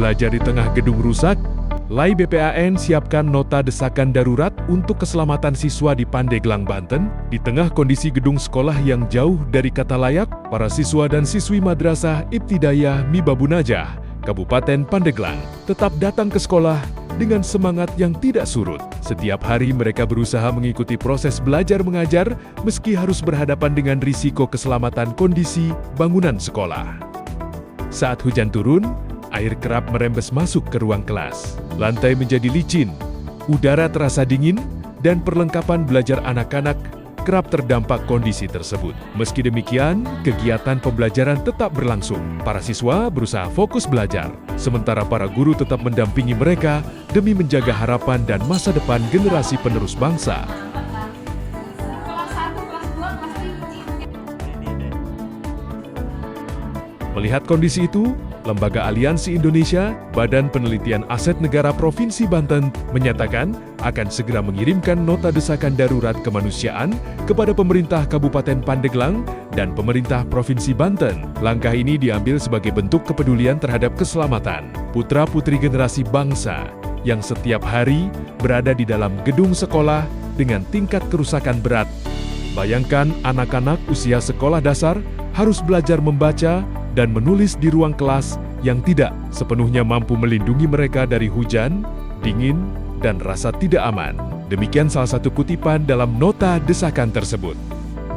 Belajar di tengah gedung rusak, LAI BPAN siapkan nota desakan darurat untuk keselamatan siswa di Pandeglang, Banten. Di tengah kondisi gedung sekolah yang jauh dari kata layak, para siswa dan siswi Madrasah Ibtidaiyah Mibabunajah, Kabupaten Pandeglang, tetap datang ke sekolah dengan semangat yang tidak surut. Setiap hari mereka berusaha mengikuti proses belajar mengajar meski harus berhadapan dengan risiko keselamatan kondisi bangunan sekolah. Saat hujan turun, air kerap merembes masuk ke ruang kelas. Lantai menjadi licin, udara terasa dingin, dan perlengkapan belajar anak-anak kerap terdampak kondisi tersebut. Meski demikian, kegiatan pembelajaran tetap berlangsung. Para siswa berusaha fokus belajar, sementara para guru tetap mendampingi mereka demi menjaga harapan dan masa depan generasi penerus bangsa. Melihat kondisi itu, Lembaga Aliansi Indonesia, Badan Penelitian Aset Negara Provinsi Banten, menyatakan akan segera mengirimkan nota desakan darurat kemanusiaan kepada pemerintah Kabupaten Pandeglang dan pemerintah Provinsi Banten. Langkah ini diambil sebagai bentuk kepedulian terhadap keselamatan putra-putri generasi bangsa yang setiap hari berada di dalam gedung sekolah dengan tingkat kerusakan berat. Bayangkan anak-anak usia sekolah dasar harus belajar membaca dan menulis di ruang kelas yang tidak sepenuhnya mampu melindungi mereka dari hujan, dingin, dan rasa tidak aman. Demikian salah satu kutipan dalam nota desakan tersebut.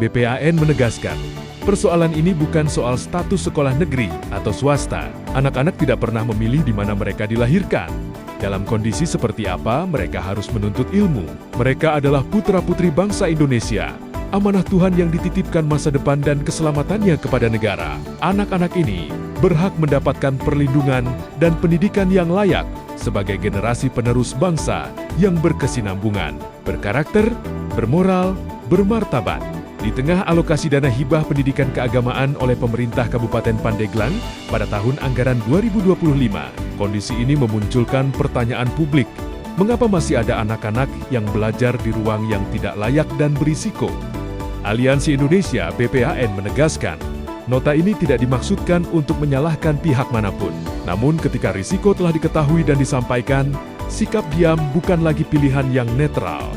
BPAN menegaskan, persoalan ini bukan soal status sekolah negeri atau swasta. Anak-anak tidak pernah memilih di mana mereka dilahirkan. Dalam kondisi seperti apa mereka harus menuntut ilmu. Mereka adalah putra-putri bangsa Indonesia. Amanah Tuhan yang dititipkan masa depan dan keselamatannya kepada negara. Anak-anak ini berhak mendapatkan perlindungan dan pendidikan yang layak sebagai generasi penerus bangsa yang berkesinambungan, berkarakter, bermoral, bermartabat. Di tengah alokasi dana hibah pendidikan keagamaan oleh pemerintah Kabupaten Pandeglang pada tahun anggaran 2025, kondisi ini memunculkan pertanyaan publik. Mengapa masih ada anak-anak yang belajar di ruang yang tidak layak dan berisiko? Aliansi Indonesia BPAN menegaskan, nota ini tidak dimaksudkan untuk menyalahkan pihak manapun. Namun ketika risiko telah diketahui dan disampaikan, sikap diam bukan lagi pilihan yang netral.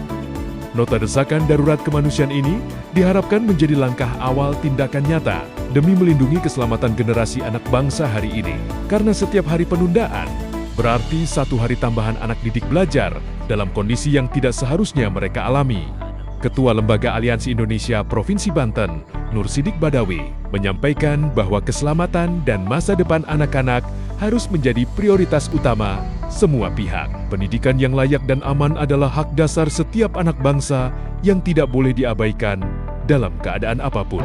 Nota desakan darurat kemanusiaan ini diharapkan menjadi langkah awal tindakan nyata demi melindungi keselamatan generasi anak bangsa hari ini. Karena setiap hari penundaan berarti satu hari tambahan anak didik belajar dalam kondisi yang tidak seharusnya mereka alami. Ketua Lembaga Aliansi Indonesia Provinsi Banten, Nur Sidik Badawi, menyampaikan bahwa keselamatan dan masa depan anak-anak harus menjadi prioritas utama semua pihak. Pendidikan yang layak dan aman adalah hak dasar setiap anak bangsa yang tidak boleh diabaikan dalam keadaan apapun.